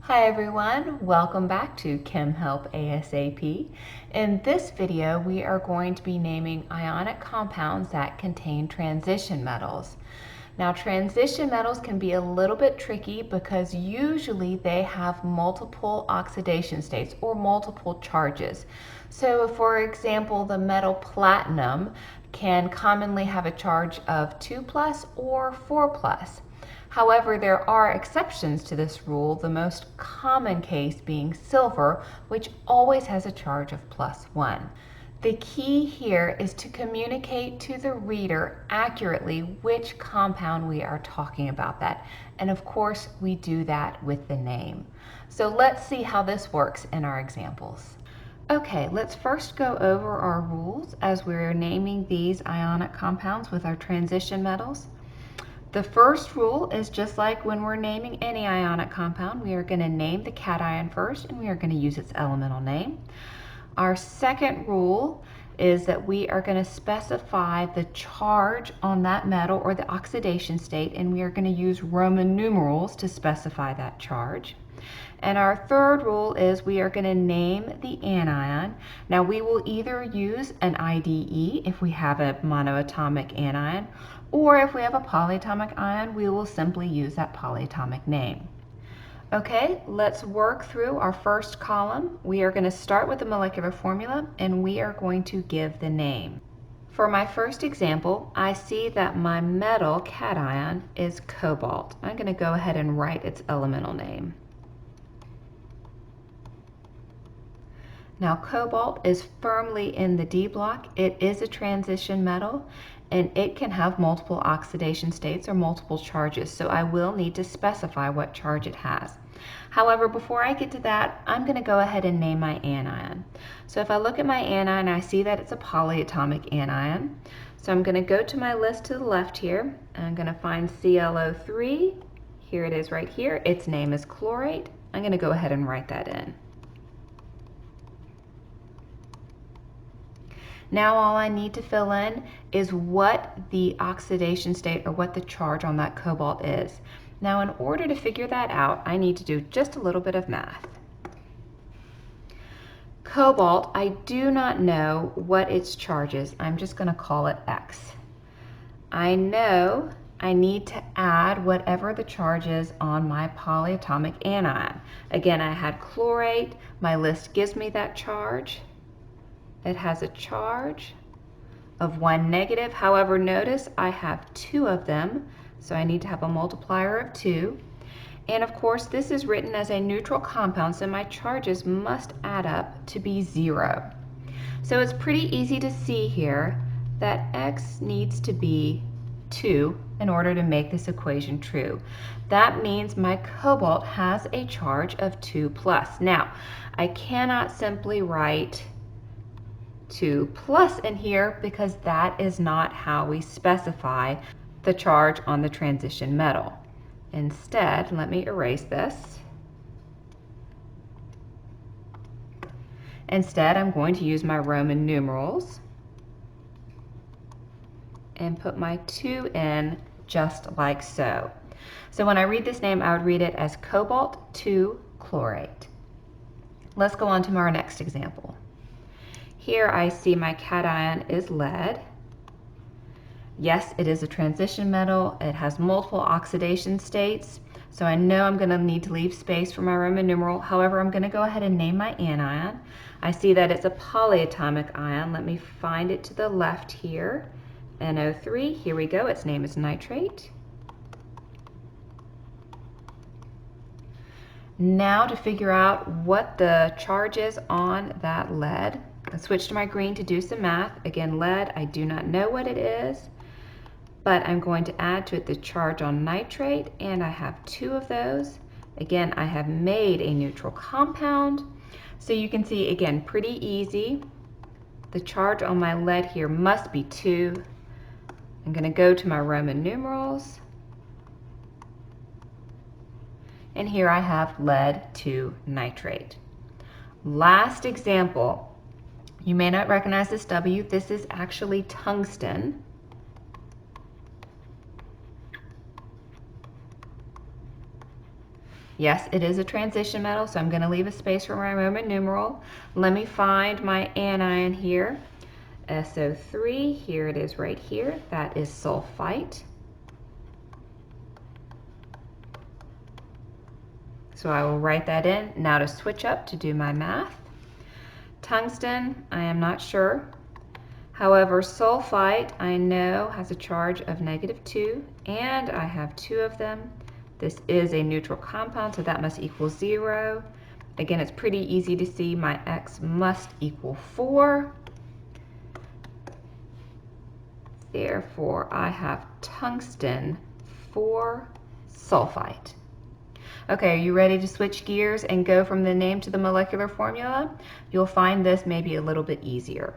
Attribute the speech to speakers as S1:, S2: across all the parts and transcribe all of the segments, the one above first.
S1: Hi everyone, welcome back to Chem Help ASAP. In this video, we are going to be naming ionic compounds that contain transition metals. Now, transition metals can be a little bit tricky because usually they have multiple oxidation states or multiple charges. So, for example, the metal platinum can commonly have a charge of 2 plus or 4 plus. However, there are exceptions to this rule, the most common case being silver, which always has a charge of +1. The key here is to communicate to the reader accurately which compound we are talking about that. And of course, we do that with the name. So let's see how this works in our examples. Okay, let's first go over our rules as we're naming these ionic compounds with our transition metals. The first rule is just like when we're naming any ionic compound, we are going to name the cation first and we are going to use its elemental name. Our second rule is that we are going to specify the charge on that metal or the oxidation state, and we are going to use Roman numerals to specify that charge. And our third rule is we are going to name the anion. Now we will either use an IDE if we have a monoatomic anion, or if we have a polyatomic ion, we will simply use that polyatomic name. Okay, let's work through our first column. We are going to start with the molecular formula and we are going to give the name. For my first example, I see that my metal cation is cobalt. I'm going to go ahead and write its elemental name. Now, cobalt is firmly in the D block. It is a transition metal and it can have multiple oxidation states or multiple charges, so I will need to specify what charge it has. However, before I get to that, I'm going to go ahead and name my anion. So if I look at my anion, I see that it's a polyatomic anion. So I'm going to go to my list to the left here, and I'm going to find ClO3. Here it is right here. Its name is chlorate. I'm going to go ahead and write that in. Now all I need to fill in is what the oxidation state or what the charge on that cobalt is. Now in order to figure that out, I need to do just a little bit of math. Cobalt, I do not know what its charge is. I'm just going to call it X. I know I need to add whatever the charge is on my polyatomic anion. Again, I had chlorate. My list gives me that charge. It has a charge of 1 negative. However, notice I have 2 of them, so I need to have a multiplier of 2. And of course, this is written as a neutral compound, so my charges must add up to be 0. So it's pretty easy to see here that X needs to be 2 in order to make this equation true. That means my cobalt has a charge of 2 plus. Now, I cannot simply write 2 plus in here because that is not how we specify the charge on the transition metal. Instead, let me erase this. Instead, I'm going to use my Roman numerals and put my 2 in just like so. So when I read this name, I would read it as cobalt 2 chlorate. Let's go on to our next example. Here I see my cation is lead. Yes, it is a transition metal. It has multiple oxidation states, so I know I'm going to need to leave space for my Roman numeral. However, I'm going to go ahead and name my anion. I see that it's a polyatomic ion. Let me find it to the left here. NO3, here we go. Its name is nitrate. Now to figure out what the charge is on that lead, I switch to my green to do some math. Again, lead, I do not know what it is, but I'm going to add to it the charge on nitrate, and I have 2 of those. Again, I have made a neutral compound. So you can see, again, pretty easy. The charge on my lead here must be 2. I'm going to go to my Roman numerals. And here I have lead 2 nitrate. Last example. You may not recognize this W. This is actually tungsten. Yes, it is a transition metal, so I'm going to leave a space for my Roman numeral. Let me find my anion here. SO3, here it is right here. That is sulfite. So I will write that in. Now to switch up to do my math. Tungsten, I am not sure. However, sulfite, I know, has a charge of -2, and I have 2 of them. This is a neutral compound, so that must equal 0. Again, it's pretty easy to see my X must equal 4. Therefore, I have tungsten 4 sulfite. Okay, are you ready to switch gears and go from the name to the molecular formula? You'll find this maybe a little bit easier.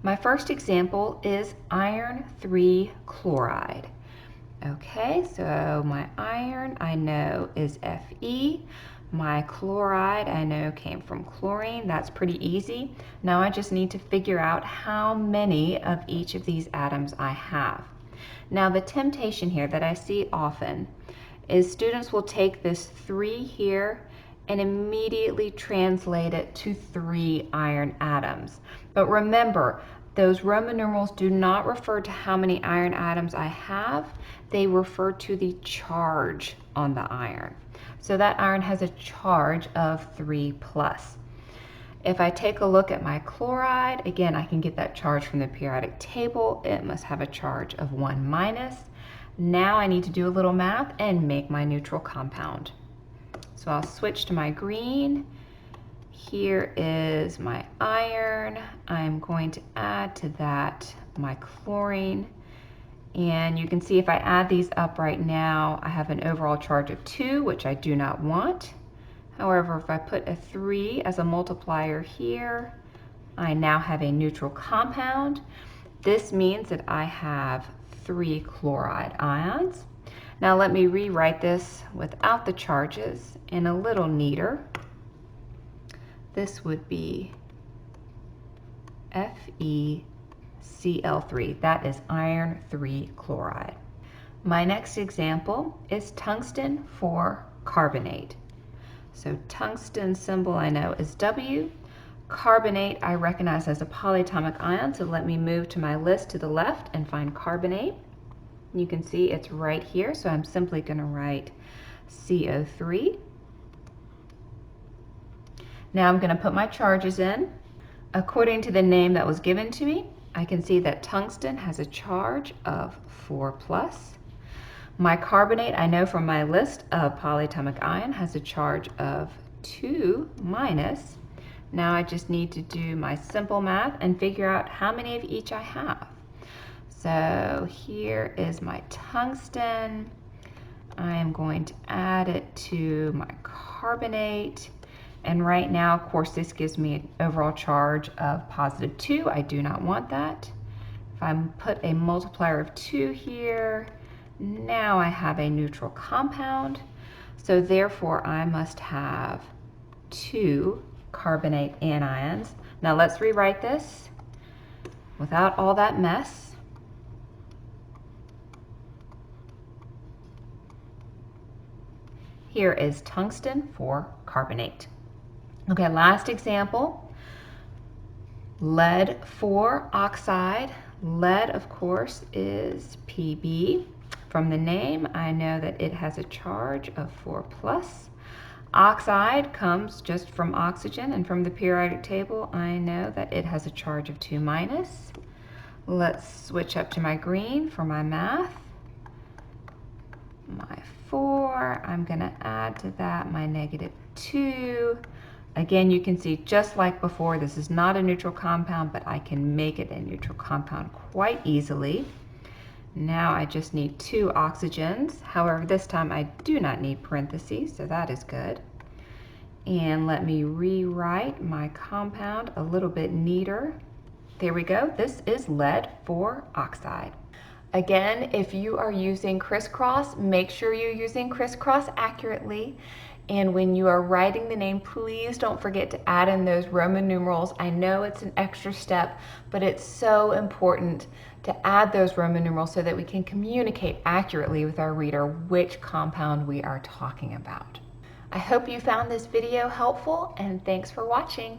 S1: My first example is iron 3 chloride. Okay, so my iron I know is Fe. My chloride I know came from chlorine. That's pretty easy. Now I just need to figure out how many of each of these atoms I have. Now the temptation here that I see often is students will take this 3 here and immediately translate it to 3 iron atoms. But remember, those Roman numerals do not refer to how many iron atoms I have. They refer to the charge on the iron. So that iron has a charge of 3+. If I take a look at my chloride, again, I can get that charge from the periodic table. It must have a charge of 1-. Now I need to do a little math and make my neutral compound. So I'll switch to my green. Here is my iron. I'm going to add to that my chlorine. And you can see if I add these up right now, I have an overall charge of 2, which I do not want. However, if I put a 3 as a multiplier here, I now have a neutral compound. This means that I have 3 chloride ions. Now let me rewrite this without the charges and a little neater. This would be FeCl3. That is iron 3 chloride. My next example is tungsten 4 carbonate. So tungsten symbol I know is W. Carbonate I recognize as a polyatomic ion, so let me move to my list to the left and find carbonate. You can see it's right here, so I'm simply going to write CO3. Now I'm going to put my charges in. According to the name that was given to me, I can see that tungsten has a charge of 4+. My carbonate, I know from my list of polyatomic ion, has a charge of 2-. Now I just need to do my simple math and figure out how many of each I have. So here is my tungsten. I am going to add it to my carbonate. And right now, of course, this gives me an overall charge of +2. I do not want that. If I put a multiplier of 2 here, now I have a neutral compound. So therefore, I must have 2 carbonate anions. Now let's rewrite this without all that mess. Here is tungsten 4 carbonate. Okay, last example, lead 4 oxide. Lead, of course, is Pb. From the name, I know that it has a charge of 4+. Oxide comes just from oxygen, and from the periodic table, I know that it has a charge of 2-. Let's switch up to my green for my math. My 4, I'm going to add to that my -2. Again, you can see just like before, this is not a neutral compound, but I can make it a neutral compound quite easily. Now I just need 2 oxygens. However, this time I do not need parentheses, so that is good. And let me rewrite my compound a little bit neater. There we go. This is lead 4 oxide. Again, if you are using crisscross, make sure you're using crisscross accurately. And when you are writing the name, please don't forget to add in those Roman numerals. I know it's an extra step, but it's so important to add those Roman numerals so that we can communicate accurately with our reader which compound we are talking about. I hope you found this video helpful, and thanks for watching.